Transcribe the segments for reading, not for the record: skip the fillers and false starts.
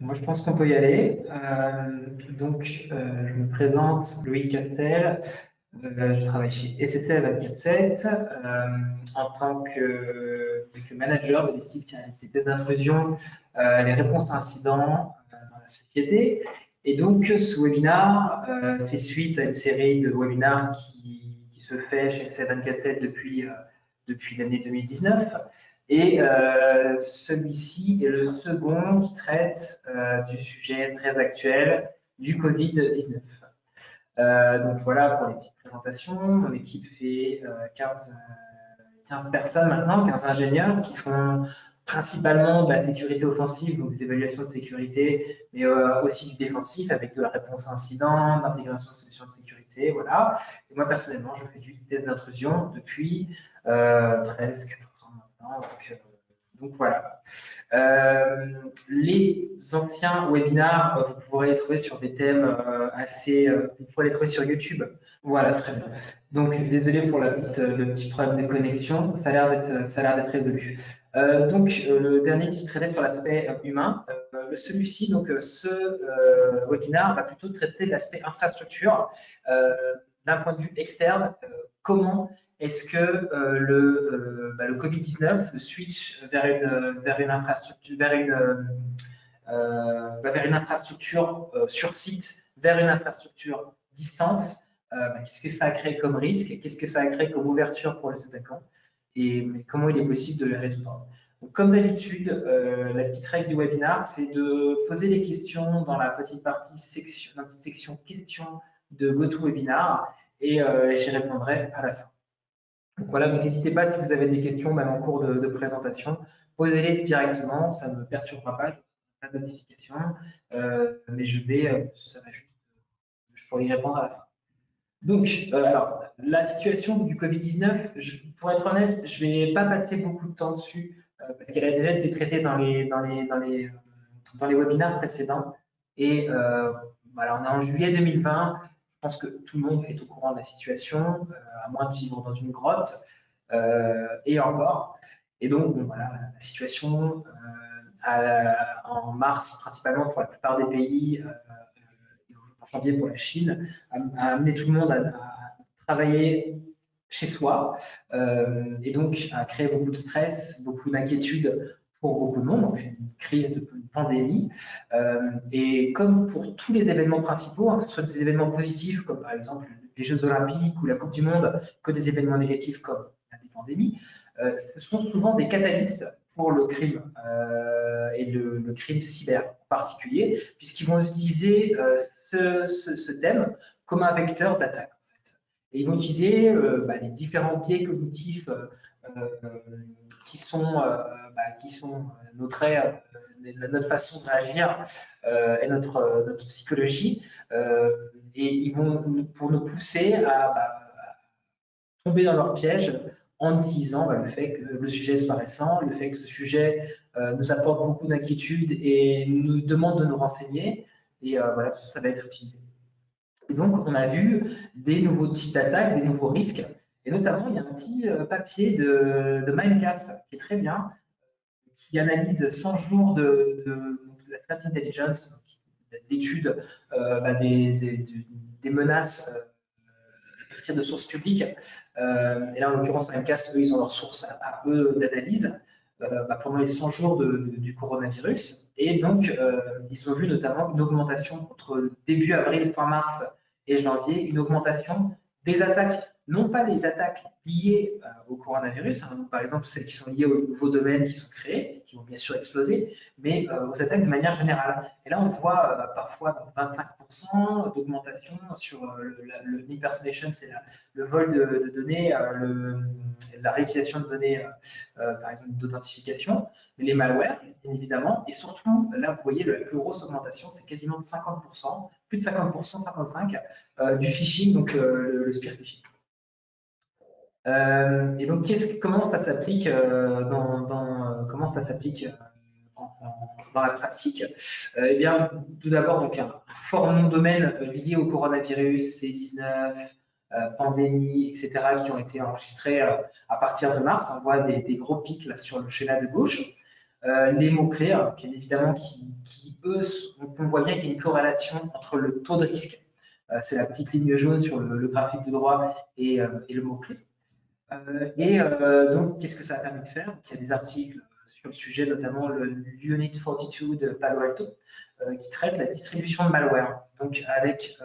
Moi, je pense qu'on peut y aller. Je me présente, Loïc Castel. Je travaille chez SSL 24/7 en tant que manager de l'équipe qui a ces tests d'intrusion, les réponses à incidents dans la société. Et donc, ce webinar fait suite à une série de webinars qui se fait chez SSL 24/7 depuis l'année 2019. Et celui-ci est le second qui traite du sujet très actuel du Covid-19. Donc voilà pour les petites présentations. Mon équipe fait 15 personnes maintenant, 15 ingénieurs qui font principalement de la sécurité offensive, donc des évaluations de sécurité, mais aussi du défensif avec de la réponse à incident, d'intégration de solutions de sécurité. Voilà. Et moi personnellement, je fais du test d'intrusion depuis 13-14 ans maintenant. Donc voilà. Les anciens webinars, vous pourrez les trouver sur des thèmes vous pourrez les trouver sur YouTube. Voilà, très bien. Donc, désolé pour le petit problème de connexion, ça a l'air d'être résolu. Le dernier qui traitait sur l'aspect humain, celui-ci, ce webinaire va plutôt traiter l'aspect infrastructure d'un point de vue externe. Comment est-ce que le Covid-19, le switch vers une infrastructure sur site, vers une infrastructure distante, qu'est-ce que ça a créé comme risque, qu'est-ce que ça a créé comme ouverture pour les attaquants, et comment il est possible de les résoudre. Donc, comme d'habitude, la petite règle du webinar, c'est de poser les questions dans la petite section questions de GoToWebinar, et j'y répondrai à la fin. Donc voilà, donc n'hésitez pas si vous avez des questions, même en cours de présentation, posez-les directement, ça ne me perturbera pas, je n'ai pas de notification, mais je pourrai y répondre à la fin. Donc, alors, la situation du Covid-19, pour être honnête, je ne vais pas passer beaucoup de temps dessus, parce qu'elle a déjà été traitée dans les webinaires précédents. Et voilà, on est en juillet 2020. Je pense que tout le monde est au courant de la situation, à moins de vivre dans une grotte, et encore. Et donc, bon, voilà, la situation en mars, principalement pour la plupart des pays, en janvier pour la Chine, a amené tout le monde à travailler chez soi, et donc à créer beaucoup de stress, beaucoup d'inquiétude pour beaucoup de monde, donc une crise, une pandémie. Et comme pour tous les événements principaux, que ce soit des événements positifs, comme par exemple les Jeux Olympiques ou la Coupe du Monde, que des événements négatifs comme des pandémies, ce sont souvent des catalystes pour le crime, et le crime cyber en particulier, puisqu'ils vont utiliser ce thème comme un vecteur d'attaque. Et ils vont utiliser les différents biais cognitifs qui sont notre façon de réagir et notre psychologie. Et ils vont pour nous pousser à tomber dans leur piège en disant le fait que le sujet soit récent, le fait que ce sujet nous apporte beaucoup d'inquiétude et nous demande de nous renseigner. Et voilà, tout ça va être utilisé. Et donc, on a vu des nouveaux types d'attaques, des nouveaux risques. Et notamment, il y a un petit papier de Mimecast qui est très bien, qui analyse 100 jours de la threat intelligence, d'études des menaces à partir de sources publiques. Et là, en l'occurrence, Mimecast, eux, ils ont leurs sources à eux d'analyse pendant les 100 jours du coronavirus. Et donc, ils ont vu notamment une augmentation entre début avril, fin mars et janvier, une augmentation des attaques, non pas les attaques liées au coronavirus, par exemple celles qui sont liées aux nouveaux domaines qui sont créés, qui vont bien sûr exploser, mais aux attaques de manière générale. Et là, on voit parfois 25% d'augmentation sur l'impersonation, c'est le vol de données, la réutilisation de données, par exemple d'authentification, mais les malwares, bien évidemment, et surtout, là, vous voyez, la plus grosse augmentation, c'est quasiment de 50%, plus de 50%, 55%, du phishing, donc le spear phishing. Et donc, comment ça s'applique comment ça s'applique dans la pratique? Eh bien, tout d'abord, donc un fort nom de domaine lié au coronavirus, C19, pandémie, etc., qui ont été enregistrés à partir de mars. On voit des gros pics là sur le schéma de gauche. les mots-clés, bien évidemment, eux, on voit bien qu'il y a une corrélation entre le taux de risque, c'est la petite ligne jaune sur le graphique de droit, et le mot-clé. Donc, qu'est-ce que ça a permis de faire? Il y a des articles sur le sujet, notamment le Unit 42 de Palo Alto, qui traite la distribution de malware. Donc, avec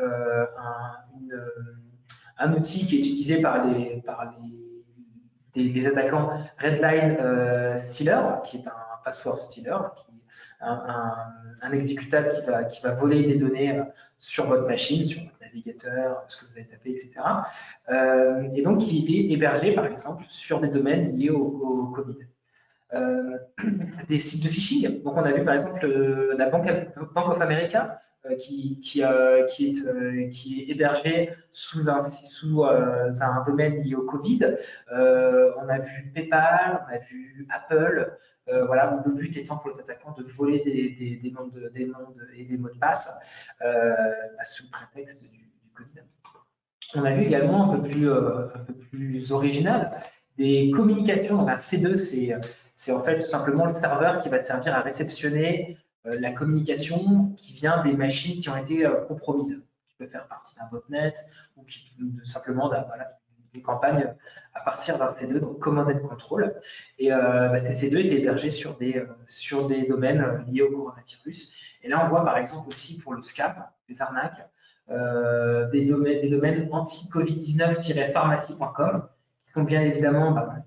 un outil qui est utilisé par les attaquants, Redline Stealer, qui est un password stealer, un exécutable qui va voler des données sur votre machine, sur votre navigateur, ce que vous avez tapé, etc. Et donc, il est hébergé, par exemple, sur des domaines liés au Covid. Des sites de phishing. Donc, on a vu, par exemple, la Bank of America qui est hébergé sous un domaine lié au Covid. On a vu PayPal, on a vu Apple. Voilà, le but étant pour les attaquants de voler des noms et des mots de passe sous le prétexte du Covid. On a vu également un peu plus original des communications. Donc un C2, c'est en fait tout simplement le serveur qui va servir à réceptionner la communication qui vient des machines qui ont été compromises, qui peut faire partie d'un botnet ou simplement d'une campagne à partir d'un C2, donc command and control. Et ces C2 étaient hébergés sur des domaines liés au coronavirus. Et là, on voit par exemple aussi pour le scam, des arnaques, des domaines anti-covid19-pharmacie.com, qui sont bien évidemment des arnaques.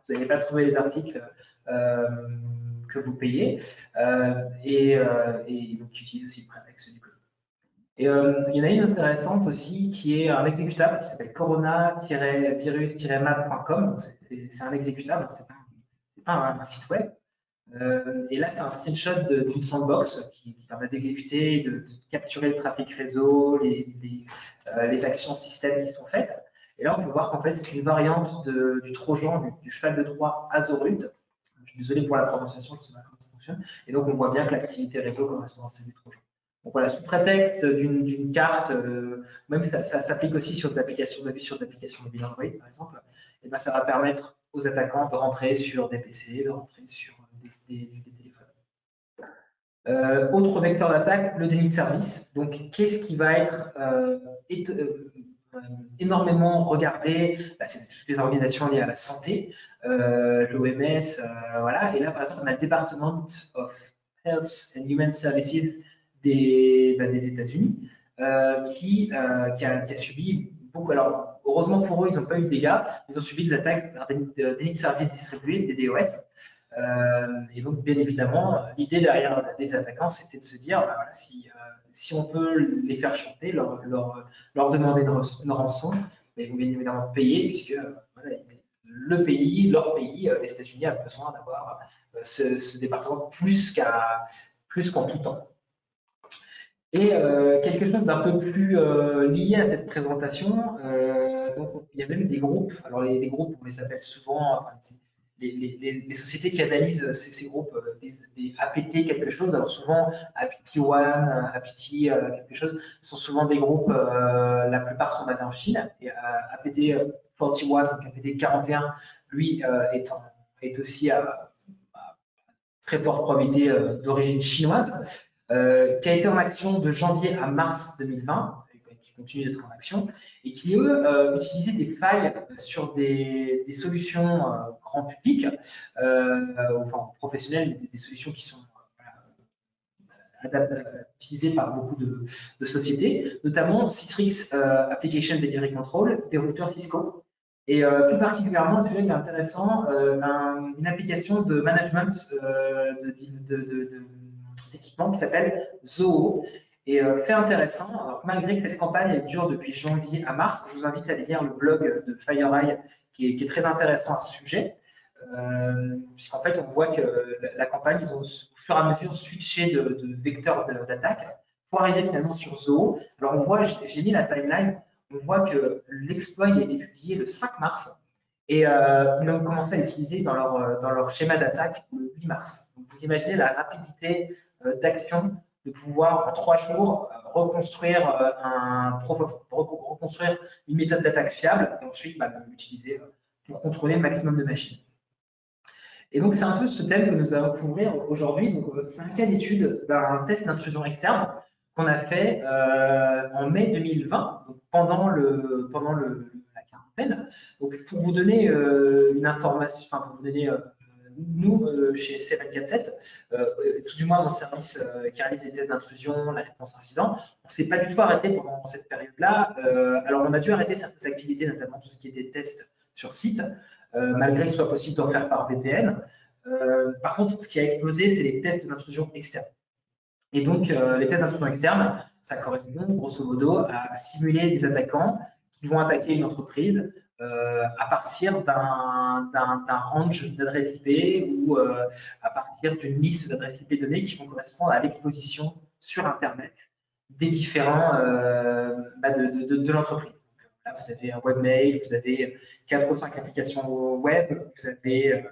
Vous n'allez pas trouver les articles que vous payez, et donc qui utilisent aussi le prétexte du Covid. Et il y en a une intéressante aussi qui est un exécutable qui s'appelle corona-virus-map.com. C'est un exécutable, c'est pas un site web. Et là, c'est un screenshot d'une sandbox qui permet d'exécuter, de capturer le trafic réseau, les actions système qui sont faites. Et là, on peut voir qu'en fait, c'est une variante du Trojan, du cheval de Troie Azorud. Je suis désolé pour la prononciation, je ne sais pas comment ça fonctionne. Et donc, on voit bien que l'activité réseau correspond à celle du Trojan. Donc voilà, sous prétexte d'une carte, même ça s'applique aussi sur des applications mobile Android, par exemple, et ben, ça va permettre aux attaquants de rentrer sur des PC, de rentrer sur des téléphones. Autre vecteur d'attaque, le déni de service. Donc, qu'est-ce qui va être énormément regardé? C'est toutes les organisations liées à la santé, l'OMS, voilà. Et là, par exemple, on a le Department of Health and Human Services des États-Unis qui a subi beaucoup. Alors, heureusement pour eux, ils n'ont pas eu de dégâts. Ils ont subi des attaques par déni de services distribués, des DOS. Et donc, bien évidemment, l'idée derrière des attaquants, c'était de se dire, voilà, si on peut les faire chanter, leur demander une rançon, ils vont bien évidemment payer, puisque voilà, leur pays, les États-Unis, a besoin d'avoir ce département plus qu'en tout temps. Et quelque chose d'un peu plus lié à cette présentation, donc, il y a même des groupes. Alors les groupes, on les appelle souvent, enfin, les sociétés qui analysent ces groupes, des APT quelque chose, alors souvent APT1, APT quelque chose, sont souvent des groupes, la plupart sont basés en Chine, et APT 41, donc APT 41, lui est aussi à très forte probabilité d'origine chinoise, qui a été en action de janvier à mars 2020, qui continue d'être en action, et qui, eux, utilisaient des failles sur des solutions grand public, enfin professionnelles, des solutions qui sont utilisées par beaucoup de sociétés, notamment Citrix Application Delivery Control, des routeurs Cisco. Et plus particulièrement, celui-là est intéressant, une application de management d'équipement qui s'appelle Zoho. Et fait intéressant, alors, malgré que cette campagne elle dure depuis janvier à mars, je vous invite à aller lire le blog de FireEye qui est très intéressant à ce sujet, puisqu'en fait on voit que la campagne, ils ont au fur et à mesure switché de vecteurs d'attaque pour arriver finalement sur Zoho. Alors on voit, j'ai mis la timeline, on voit que l'exploit a été publié le 5 mars et ils ont commencé à l'utiliser dans leur schéma d'attaque le 8 mars. Donc vous imaginez la rapidité d'action de pouvoir en 3 jours reconstruire une méthode d'attaque fiable et ensuite l'utiliser pour contrôler le maximum de machines. Et donc, c'est un peu ce thème que nous allons couvrir aujourd'hui. Donc, c'est un cas d'étude d'un test d'intrusion externe qu'on a fait en mai 2020, donc la quarantaine. Donc, pour vous donner une information, enfin, pour vous donner, nous, chez C247, tout du moins mon service qui réalise des tests d'intrusion, la réponse incident, on ne s'est pas du tout arrêté pendant cette période-là. Alors, on a dû arrêter certaines activités, notamment tout ce qui était tests sur site, malgré qu'il soit possible d'en faire par VPN. Par contre, ce qui a explosé, c'est les tests d'intrusion externe. Et donc, les tests d'intrusion externe, ça correspond grosso modo à simuler des attaquants qui vont attaquer une entreprise à partir d'un range d'adresses IP ou à partir d'une liste d'adresses IP données qui vont correspondre à l'exposition sur Internet des différents de l'entreprise. Là, vous avez un webmail, vous avez 4 ou 5 applications web, vous avez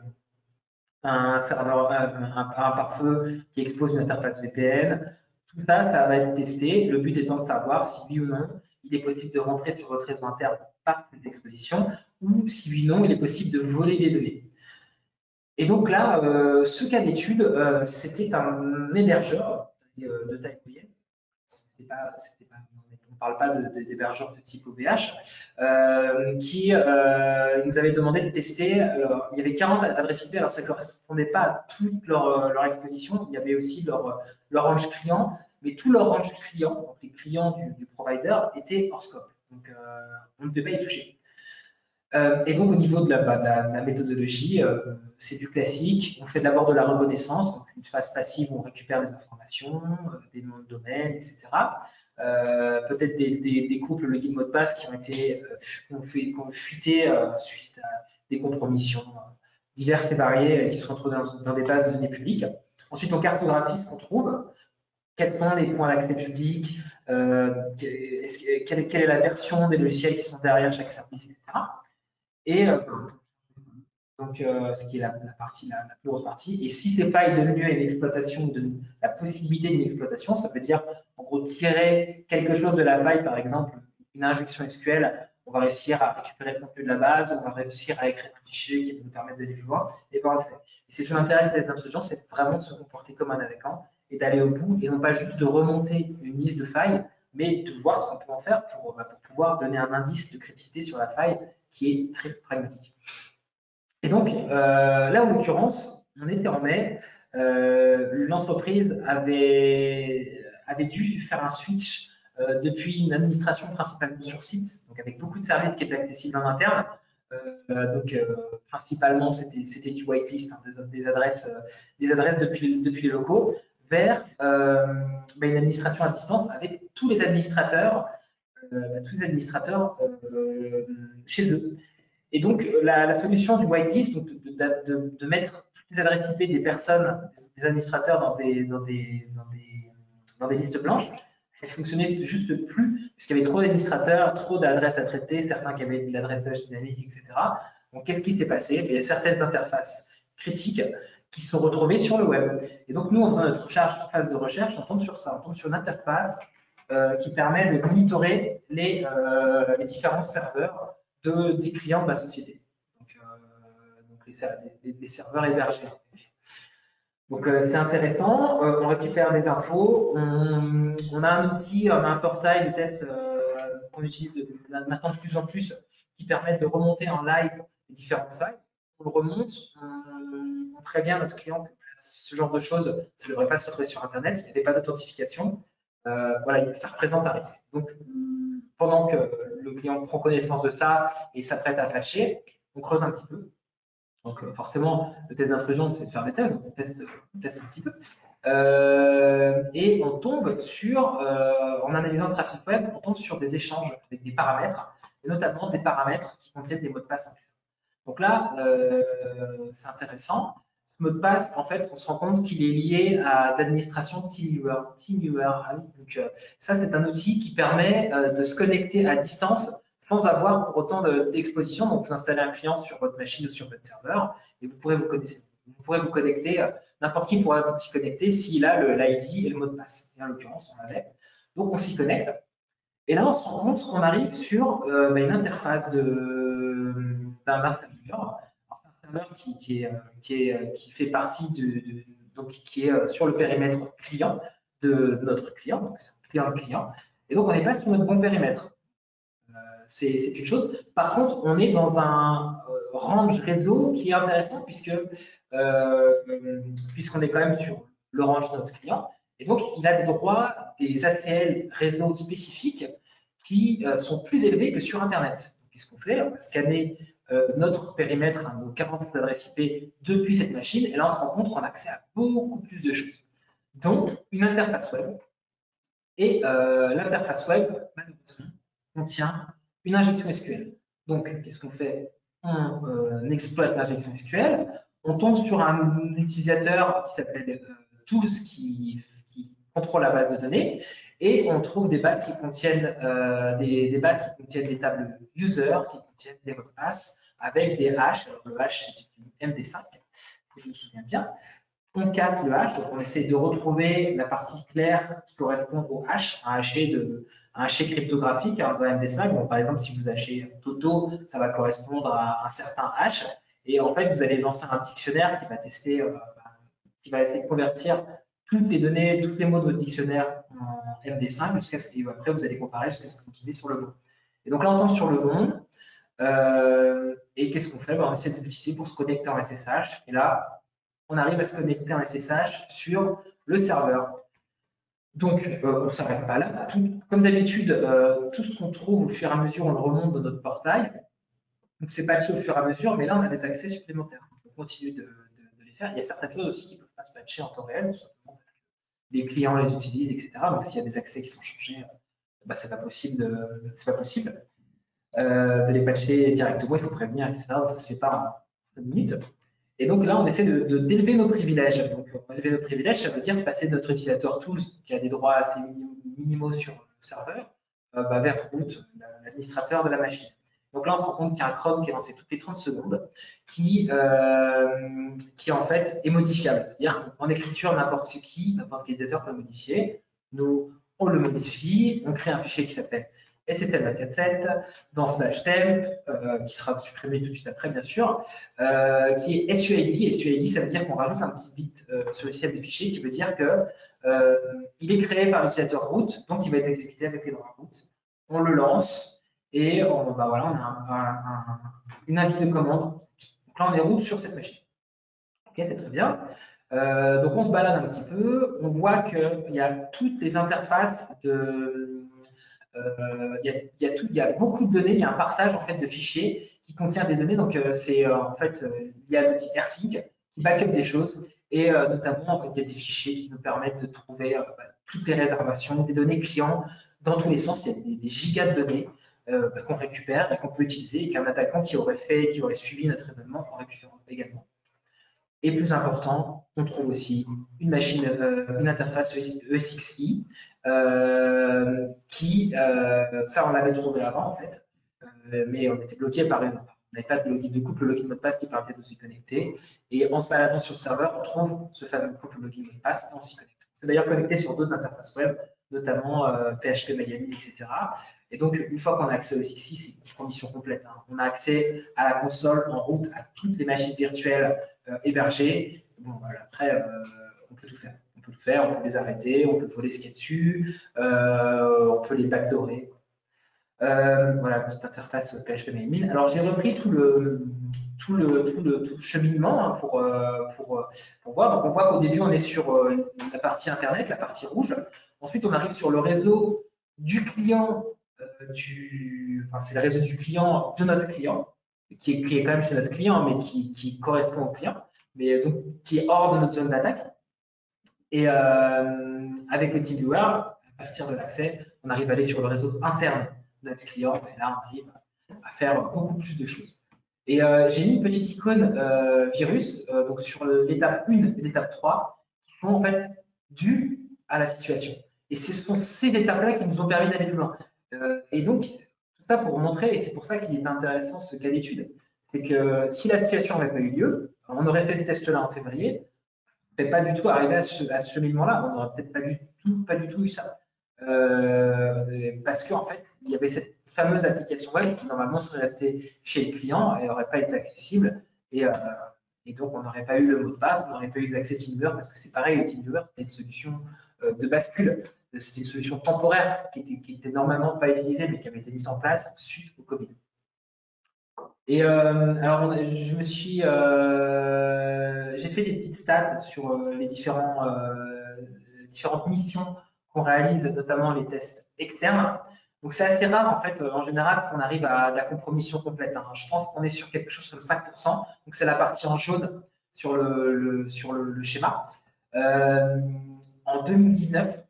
un serveur, un pare-feu qui expose une interface VPN. Tout ça, ça va être testé. Le but étant de savoir si oui ou non, il est possible de rentrer sur votre réseau interne par cette exposition ou si oui ou non, il est possible de voler des données. Et donc là, ce cas d'étude, c'était un hébergeur de taille moyenne. On ne parle pas d'hébergeurs de type OVH, qui nous avait demandé de tester. Alors, il y avait 40 adresses IP, alors ça ne correspondait pas à toute leur exposition. Il y avait aussi leur range client, mais tout leur range client, donc les clients du provider, étaient hors scope. Donc, on ne devait pas y toucher. Et donc, au niveau de la méthodologie, c'est du classique. On fait d'abord de la reconnaissance, donc une phase passive où on récupère des informations, des noms de domaine, etc. Peut-être des couples login mot de passe qui ont fuité suite à des compromissions diverses et variées qui se retrouvent dans des bases de données publiques. Ensuite, on cartographie ce qu'on trouve. Quels sont les points d'accès public, quelle est la version des logiciels qui sont derrière chaque service, etc. Et donc, ce qui est la plus grosse partie. Et si ces failles donnent lieu à une exploitation, la possibilité d'une exploitation, ça veut dire, en gros, tirer quelque chose de la faille, par exemple, une injection SQL, on va réussir à récupérer le contenu de la base, on va réussir à écrire un fichier qui va nous permettre d'aller plus loin, et ben on le fait. Et c'est tout l'intérêt du test d'intrusion, c'est vraiment de se comporter comme un attaquant et d'aller au bout, et non pas juste de remonter une liste de failles, mais de voir ce qu'on peut en faire pour pouvoir donner un indice de criticité sur la faille qui est très pragmatique. Et donc, là, en l'occurrence, on était en mai, l'entreprise avait dû faire un switch depuis une administration principalement sur site, donc avec beaucoup de services qui étaient accessibles en interne. Principalement, c'était du whitelist, hein, des adresses depuis les locaux, vers une administration à distance avec tous les administrateurs chez eux. Et donc, la solution du whitelist, donc de mettre toutes les adresses IP des personnes, des administrateurs dans des listes blanches, elle fonctionnait juste plus, parce qu'il y avait trop d'administrateurs, trop d'adresses à traiter, certains qui avaient de l'adressage dynamique, etc. Donc, qu'est-ce qui s'est passé? Il y a certaines interfaces critiques qui se sont retrouvées sur le web. Et donc, nous, en faisant notre phase de recherche, on tombe sur ça, on tombe sur une interface qui permet de monitorer les différents serveurs des clients de la société, donc les serveurs hébergés. Donc c'est intéressant, on récupère des infos, on a un outil, on a un portail de test qu'on utilise maintenant de plus en plus qui permet de remonter en live les différentes failles. On le remonte, on prévient notre client que ce genre de choses, ça ne devrait pas se retrouver sur Internet, il n'y avait pas d'authentification. Voilà, ça représente un risque. Donc, pendant que le client prend connaissance de ça et s'apprête à patcher, on creuse un petit peu. Donc, forcément, le test d'intrusion, c'est de faire des tests, donc on teste un petit peu. Et on tombe sur, en analysant le trafic web, on tombe sur des échanges avec des paramètres, et notamment des paramètres qui contiennent des mots de passe en clair. Donc là, c'est intéressant. Ce mot de passe, en fait, on se rend compte qu'il est lié à l'administration TeamViewer. Ah oui, donc ça, c'est un outil qui permet de se connecter à distance sans avoir pour autant d'exposition. Donc, vous installez un client sur votre machine ou sur votre serveur et vous pourrez vous connecter. N'importe qui pourra s'y connecter s'il a l'ID et le mot de passe. Et en l'occurrence, on l'avait. Donc, on s'y connecte. Et là, on se rend compte qu'on arrive sur une interface d'un serveur. Alors, c'est un serveur qui fait partie donc qui est sur le périmètre client de notre client, donc c'est un client de client. Et donc, on n'est pas sur notre bon périmètre. C'est une chose. Par contre, on est dans un range réseau qui est intéressant puisqu'on est quand même sur le range de notre client. Et donc, il a des droits, des ACL réseaux spécifiques qui sont plus élevés que sur Internet. Qu'est-ce qu'on fait? On va scanner notre périmètre, hein, nos 40 adresses IP depuis cette machine, et là, on se rend compte qu'on a accès à beaucoup plus de choses. Donc, une interface web. Et l'interface web, malheureusement, contient une injection SQL. Donc, qu'est-ce qu'on fait? On exploite l'injection SQL, on tombe sur un utilisateur qui s'appelle Tools qui contrôle la base de données, et on trouve des bases qui contiennent des bases qui contiennent des tables user, qui contiennent des mots de passe avec des hashes. Alors, le hash, c'est une MD5, si je me souviens bien. On casse le hash, donc on essaie de retrouver la partie claire qui correspond au hash, un haché cryptographique dans MD5. Bon, par exemple, si vous hachez Toto, ça va correspondre à un certain hash. Et en fait, vous allez lancer un dictionnaire qui va tester, qui va essayer de convertir toutes les données, tous les mots de votre dictionnaire en MD5 jusqu'à ce qu'après vous allez comparer jusqu'à ce que vous tombez sur le bon. Et donc là, on tombe sur le bon. Et qu'est-ce qu'on fait? On essaie de l'utiliser pour se connecter en SSH. Et là, on arrive à se connecter en SSH sur le serveur. Donc, on ne s'arrête pas là. Comme d'habitude, tout ce qu'on trouve au fur et à mesure, on le remonte dans notre portail. Donc, c'est patché au fur et à mesure, mais là, on a des accès supplémentaires. On continue de les faire. Il y a certaines choses aussi qui ne peuvent pas se patcher en temps réel, tout simplement parce que des clients les utilisent, etc. Donc, s'il y a des accès qui sont changés, bah, c'est pas possible de les patcher directement. Il faut prévenir, etc. Donc, ça ne se fait pas en 5 minutes. Et donc là, on essaie d'élever nos privilèges. Donc, élever nos privilèges, ça veut dire passer de notre utilisateur Tools, qui a des droits assez minimaux sur le serveur, vers Root, l'administrateur de la machine. Donc là, on se rend compte qu'il y a un cron qui est lancé toutes les 30 secondes, qui en fait est modifiable. C'est-à-dire qu'en écriture, n'importe quel utilisateur peut le modifier. Nous, on le modifie, on crée un fichier qui s'appelle SSL247 dans slash temp, qui sera supprimé tout de suite après, bien sûr, qui est SUID. SUID, ça veut dire qu'on rajoute un petit bit sur le système du fichier qui veut dire que il est créé par l'utilisateur root, donc il va être exécuté avec les droits root. On le lance et bah voilà, on a une invite de commande. Donc là, on est root sur cette machine. Ok, c'est très bien. Donc on se balade un petit peu, on voit qu'il y a toutes les interfaces de il y a beaucoup de données, il y a un partage en fait de fichiers qui contient des données. Donc c'est en fait il y a l'outil AirSync qui backup des choses et notamment il y a des fichiers qui nous permettent de trouver toutes les réservations, des données clients dans tous les sens. Il y a des gigas de données qu'on récupère et qu'on peut utiliser et qu'un attaquant qui aurait suivi notre raisonnement aurait pu faire également. Et plus important, on trouve aussi une machine, une interface ESXi qui, ça on l'avait trouvé avant en fait, mais on était bloqué par on n'avait pas de couple login mot de passe qui permettait de s'y connecter. Et en se baladant sur le serveur, on trouve ce fameux couple login mot de passe et on s'y connecte. C'est d'ailleurs connecté sur d'autres interfaces web, notamment PHP Miami, etc. Et donc, une fois qu'on a accès au ESXi, c'est une condition complète. Hein. On a accès à la console en route, à toutes les machines virtuelles hébergées. Bon, voilà, après, on peut tout faire. On peut tout faire, on peut les arrêter, on peut voler ce qu'il y a dessus, on peut les backdoorer. Voilà, cette interface PHP MyAdmin. Alors, j'ai repris tout le cheminement hein, pour voir. Donc, on voit qu'au début, on est sur la partie Internet, la partie rouge. Ensuite, on arrive sur le réseau du client, enfin, c'est le réseau du client de notre client, qui est quand même chez notre client, mais qui correspond au client, mais donc qui est hors de notre zone d'attaque. Et avec le TeamViewer, à partir de l'accès, on arrive à aller sur le réseau interne de notre client, et là, on arrive à faire beaucoup plus de choses. Et j'ai mis une petite icône virus, donc sur l'étape 1 et l'étape 3, qui sont en fait dues à la situation. Et ce sont ces étapes-là qui nous ont permis d'aller plus loin. Et donc, tout ça pour montrer, et c'est pour ça qu'il est intéressant ce cas d'étude, c'est que si la situation n'avait pas eu lieu, on aurait fait ce test-là en février, peut-être pas du tout arrivé à ce cheminement-là, on n'aurait peut-être pas du tout eu ça. Parce qu'en fait, il y avait cette fameuse application web qui normalement serait restée chez le client et n'aurait pas été accessible. Et, euh, et donc, on n'aurait pas eu le mot de passe, on n'aurait pas eu les accès TeamViewer, parce que c'est pareil, le TeamViewer, c'était une solution de bascule. C'était une solution temporaire qui était normalement pas utilisée, mais qui avait été mise en place suite au Covid. Et alors, j'ai fait des petites stats sur les différentes missions qu'on réalise, notamment les tests externes. Donc, c'est assez rare, en fait, en général, qu'on arrive à de la compromission complète, hein. Je pense qu'on est sur quelque chose comme 5%. Donc, c'est la partie en jaune sur le schéma. Euh, En 2019,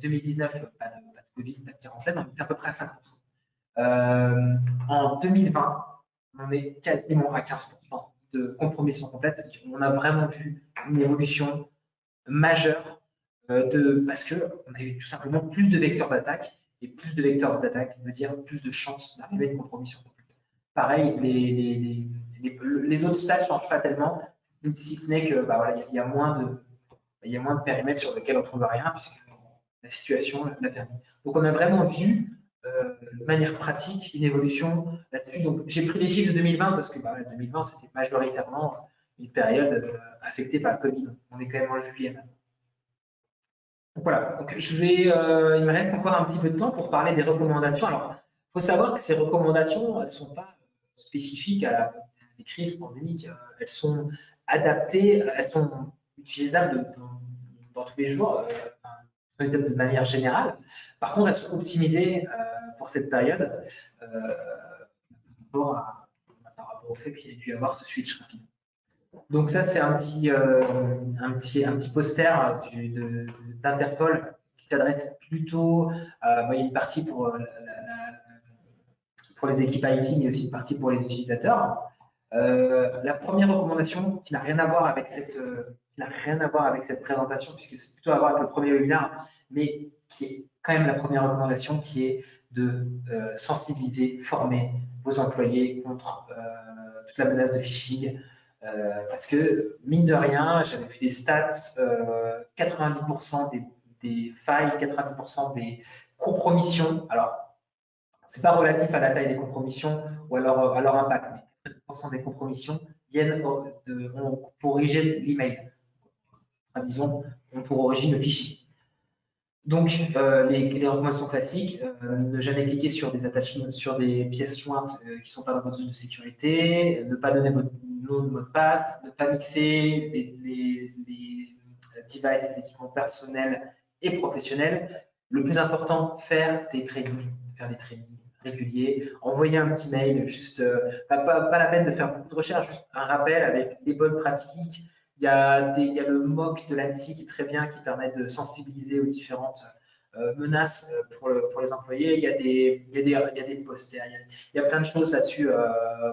2019, pas de Covid, pas de quarantaine, on était à peu près à 5%. En 2020, on est quasiment à 15% de compromission complète. On a vraiment vu une évolution majeure parce qu'on a eu tout simplement plus de vecteurs d'attaque. Et plus de vecteurs d'attaque veut dire plus de chances d'arriver à une compromission complète. Pareil, les autres stats ne changent pas tellement, si ce n'est que bah, voilà, il y a moins de périmètres sur lesquels on ne trouve rien, puisque la situation l'a permis. Donc on a vraiment vu de manière pratique une évolution là-dessus. Donc j'ai pris les chiffres de 2020 parce que 2020 c'était majoritairement une période affectée par le Covid. On est quand même en juillet maintenant. Donc voilà, donc il me reste encore un petit peu de temps pour parler des recommandations. Alors, il faut savoir que ces recommandations, elles ne sont pas spécifiques à des crises pandémiques. Elles sont adaptées, elles sont utilisables dans tous les jours, sont utilisables de manière générale. Par contre, elles sont optimisées pour cette période par rapport au fait qu'il y a dû y avoir ce switch rapide. Donc ça, c'est un petit poster d'Interpol qui s'adresse plutôt, il y a une partie pour les équipes IT, mais aussi une partie pour les utilisateurs. La première recommandation qui n'a rien à voir avec cette présentation, puisque c'est plutôt à voir avec le premier webinaire, mais qui est quand même la première recommandation, qui est de sensibiliser, former vos employés contre toute la menace de phishing. Parce que, mine de rien, j'avais vu des stats, 90% des failles, 90% des compromissions. Alors, c'est pas relatif à la taille des compromissions ou à leur impact, mais 90% des compromissions viennent pour corriger l'email. Disons, ont pour origine le fichier. Donc, les recommandations classiques, ne jamais cliquer sur des attachements, sur des pièces jointes qui ne sont pas dans votre zone de sécurité, ne pas donner votre nom de mot de passe, ne pas mixer les devices, les équipements personnels et professionnels. Le plus important, faire des trainings réguliers, envoyer un petit mail, juste pas la peine de faire beaucoup de recherches, juste un rappel avec des bonnes pratiques. Il y a le MOOC de l'ANSSI qui est très bien, qui permet de sensibiliser aux différentes menaces pour les employés. Il y a des posters, il y a plein de choses là-dessus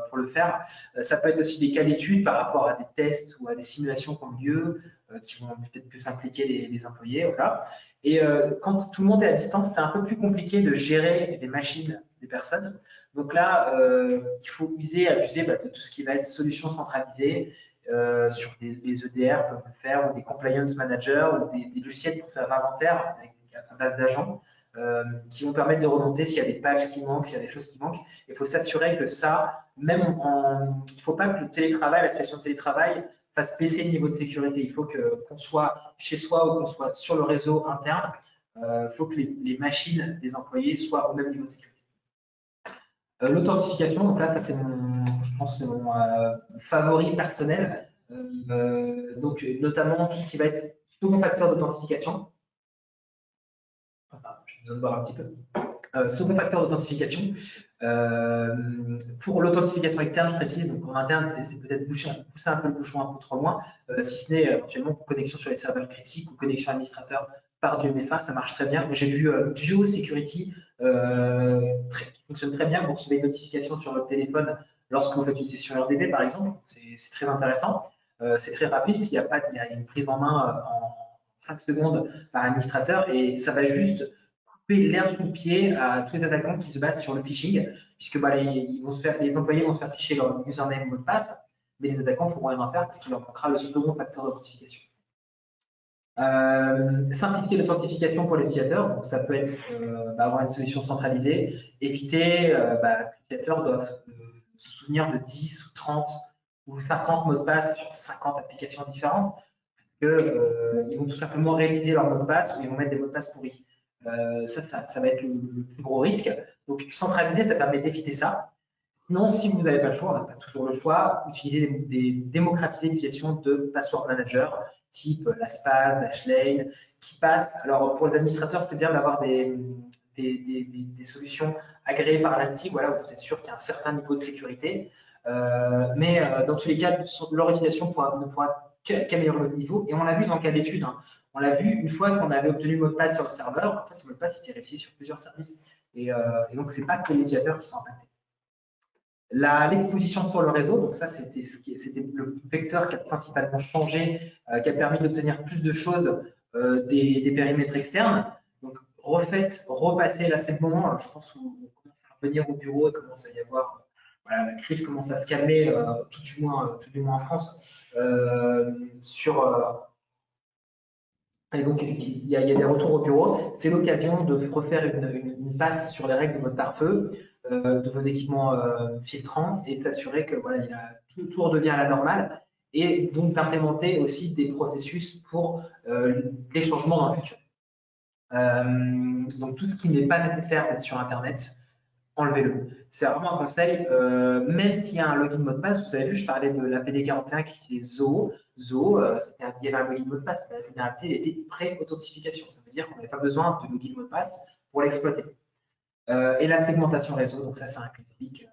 pour le faire. Ça peut être aussi des cas d'études par rapport à des tests ou à des simulations qui ont lieu, qui vont peut-être plus impliquer les employés. Voilà. Et quand tout le monde est à distance, c'est un peu plus compliqué de gérer les machines des personnes. Donc là, il faut abuser de tout ce qui va être solution centralisée. Sur des EDR peuvent le faire, ou des compliance managers, ou des logiciels pour faire l'inventaire avec à base d'agents qui vont permettre de remonter s'il y a des patchs qui manquent, s'il y a des choses qui manquent. Il faut s'assurer que ça, il ne faut pas que le télétravail, la situation de télétravail, fasse baisser le niveau de sécurité. Il faut qu'on soit chez soi ou qu'on soit sur le réseau interne. Il faut que les machines des employés soient au même niveau de sécurité. L'authentification, donc là, ça c'est je pense, c'est mon favori personnel. Donc notamment tout ce qui va être second facteur d'authentification. J'ai besoin de boire un petit peu. Second facteur d'authentification. Pour l'authentification externe, je précise, donc en interne, c'est peut-être pousser un peu le bouchon un peu trop loin, si ce n'est éventuellement connexion sur les serveurs critiques ou connexion administrateur par du MFA, ça marche très bien. J'ai vu Duo Security qui fonctionne très bien. Vous recevez une notification sur votre téléphone lorsque vous faites une session RDP, par exemple. C'est très intéressant. C'est très rapide. Il y a une prise en main en 5 secondes par l'administrateur et ça va juste couper l'herbe sous le pied à tous les attaquants qui se basent sur le phishing, puisque les employés vont se faire ficher leur username et mot de passe, mais les attaquants ne pourront rien en faire parce qu'il leur manquera le second facteur d'authentification. Simplifier l'authentification pour les utilisateurs, donc ça peut être avoir une solution centralisée, éviter que les utilisateurs doivent se souvenir de 10 ou 30 ou 50 mots de passe sur 50 applications différentes, parce qu'ils vont tout simplement réutiliser leur mot de passe ou ils vont mettre des mots de passe pourris. Ça va être le plus gros risque. Donc, centraliser, ça permet d'éviter ça. Sinon, si vous n'avez pas le choix, on n'a pas toujours le choix, utilisez démocratiser l'utilisation de password manager, type LastPass, Dashlane, qui passent. Alors, pour les administrateurs, c'est bien d'avoir des solutions agréées par l'ANSSI, voilà, où vous êtes sûr qu'il y a un certain niveau de sécurité. Mais dans tous les cas, leur utilisation ne pourra qu'améliorer le niveau. Et on l'a vu dans le cas d'étude. Hein. On l'a vu une fois qu'on avait obtenu le mot de passe sur le serveur. En fait, ce mot de passe était réussi sur plusieurs services. Et donc, ce n'est pas que les utilisateurs qui sont impactés. L'exposition sur le réseau, donc ça, c'était le vecteur qui a principalement changé, qui a permis d'obtenir plus de choses des périmètres externes. Donc, repasser, là, c'est le moment. Je pense qu'on commence à revenir au bureau et commence à y avoir. Voilà, la crise commence à se calmer, tout du moins en France. Et donc, il y a des retours au bureau. C'est l'occasion de refaire une passe sur les règles de votre pare-feu, de vos équipements filtrants et de s'assurer que voilà, tout redevient à la normale et donc d'implémenter aussi des processus pour les changements dans le futur. Donc, tout ce qui n'est pas nécessaire d'être sur Internet, enlevez-le. C'est vraiment un conseil, même s'il y a un login mot de passe, vous avez vu, je parlais de l'APD 41 qui utilisait Zoho. Zoho, il y avait un login mot de passe, mais la vulnérabilité elle était pré-authentification. Ça veut dire qu'on n'avait pas besoin de login mot de passe pour l'exploiter. Et la segmentation réseau, donc ça c'est un classique.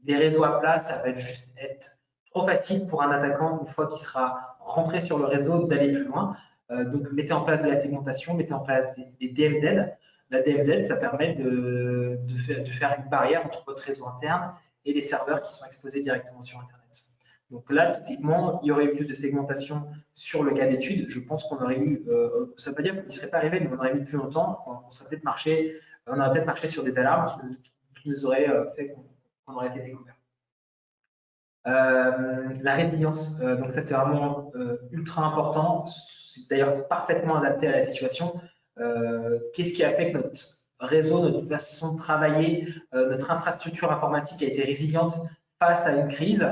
Les réseaux à plat, ça va juste être trop facile pour un attaquant, une fois qu'il sera rentré sur le réseau, d'aller plus loin. Donc mettez en place de la segmentation, mettez en place des DMZ. La DMZ, ça permet de faire une barrière entre votre réseau interne et les serveurs qui sont exposés directement sur Internet. Donc là, typiquement, il y aurait eu plus de segmentation sur le cas d'étude. Je pense qu'on aurait eu, ça ne veut pas dire qu'il ne serait pas arrivé, mais on aurait eu plus longtemps. On aurait peut-être marché sur des alarmes qui nous auraient fait qu'on aurait été découvert. La résilience, donc ça c'est vraiment ultra important. C'est d'ailleurs parfaitement adapté à la situation. Qu'est-ce qui a fait que notre réseau, notre façon de travailler, notre infrastructure informatique a été résiliente face à une crise?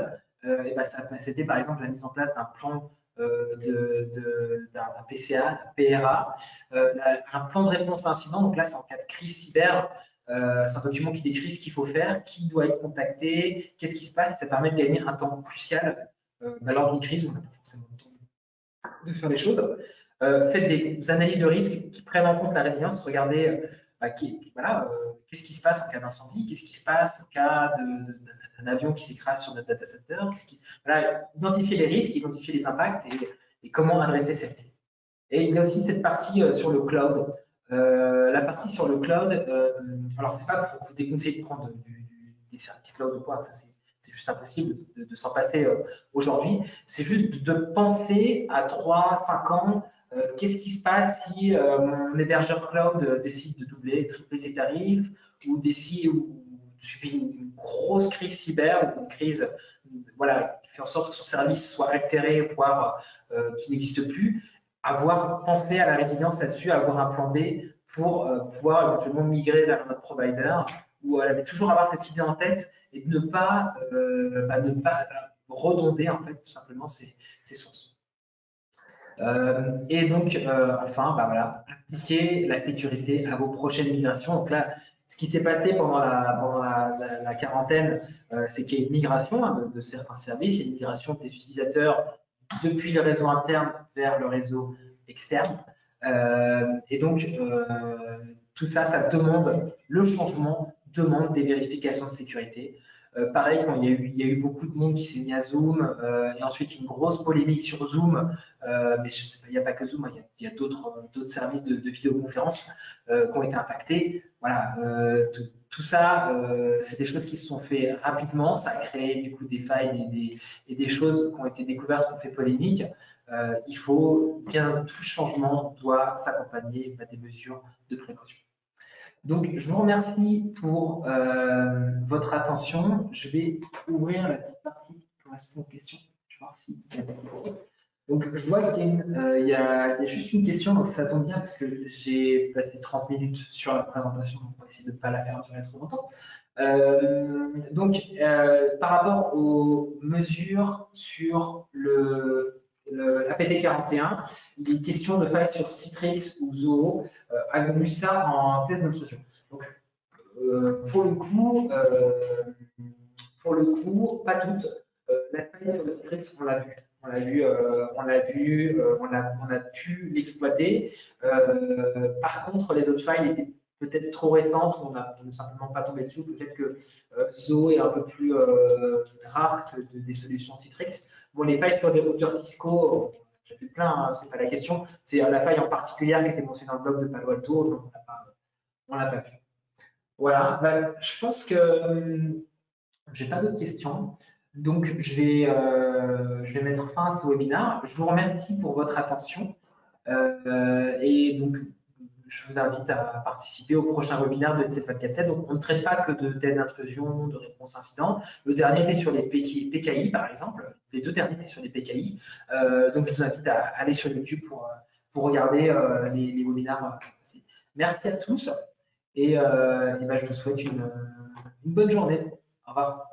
Et ben c'était par exemple la mise en place d'un plan d'un PCA, d'un PRA, un plan de réponse à incident. Donc là, c'est en cas de crise cyber. C'est un document qui décrit ce qu'il faut faire, qui doit être contacté, qu'est-ce qui se passe. Ça permet de gagner un temps crucial lors d'une crise où on n'a pas forcément le temps de faire les choses. Faites des analyses de risque qui prennent en compte la résilience. Regardez qu'est-ce qui se passe en cas d'incendie, qu'est-ce qui se passe en cas d'un avion qui s'écrase sur notre data center. Identifier les risques, identifier les impacts et comment adresser ces risques. Et il y a aussi cette partie sur le cloud. La partie sur le cloud, alors c'est pas pour vous déconseiller de prendre des services cloud ou quoi, ça c'est juste impossible de s'en passer aujourd'hui. C'est juste de penser à 3-5 ans, qu'est-ce qui se passe si mon hébergeur cloud décide de doubler, tripler ses tarifs, ou décide ou subit une grosse crise cyber ou une crise voilà, qui fait en sorte que son service soit altéré, voire qui n'existe plus. Avoir pensé à la résilience là-dessus, avoir un plan B pour pouvoir éventuellement migrer vers notre provider ou mais toujours avoir cette idée en tête et de ne pas redonder en fait tout simplement ces sources. Et donc enfin voilà, appliquer la sécurité à vos prochaines migrations. Donc là, ce qui s'est passé pendant la quarantaine, c'est qu'il y a une migration de certains services, il y a une migration des utilisateurs depuis le réseau interne vers le réseau externe. Et donc, tout ça, le changement demande des vérifications de sécurité. Pareil, quand il y a eu beaucoup de monde qui s'est mis à Zoom, et ensuite une grosse polémique sur Zoom, mais je sais pas, il n'y a pas que Zoom, il y a d'autres services de vidéoconférence qui ont été impactés. Voilà, tout ça, c'est des choses qui se sont faites rapidement. Ça a créé du coup des failles et des choses qui ont été découvertes, qui ont fait polémique. Il faut bien, tout changement doit s'accompagner des mesures de précaution. Donc, je vous remercie pour votre attention. Je vais ouvrir la petite partie qui correspond aux questions. Je vais voir s'il y a des questions. Donc, je vois qu'il y a juste une question, donc ça tombe bien parce que j'ai passé 30 minutes sur la présentation, donc on va essayer de ne pas la faire durer trop longtemps. Par rapport aux mesures sur l'APT41, il est question de failles sur Citrix ou Zoho. A vu ça en test d'intrusion. Donc, pour le coup, pas toutes. La faille sur le Citrix, on l'a vu. On a pu l'exploiter. Par contre, les autres failles étaient peut-être trop récentes, on n'a simplement pas tombé dessus. Peut-être que Zoho est un peu plus rare que des solutions Citrix. Bon, les failles sur des routeurs Cisco, j'ai vu plein, hein, c'est pas la question. C'est la faille en particulier qui était mentionnée dans le blog de Palo Alto, donc on l'a pas vu. Voilà, bah, je pense que j'ai pas d'autres questions. Donc, je vais mettre fin à ce webinaire. Je vous remercie pour votre attention. Et donc, je vous invite à participer au prochain webinaire de Stéphane 24/7. Donc, on ne traite pas que de tests d'intrusion, de réponse incident. Le dernier était sur les PKI, par exemple. Les deux derniers étaient sur les PKI. Donc, je vous invite à aller sur YouTube pour regarder les webinaires passés. Merci à tous et ben, je vous souhaite une bonne journée. Au revoir.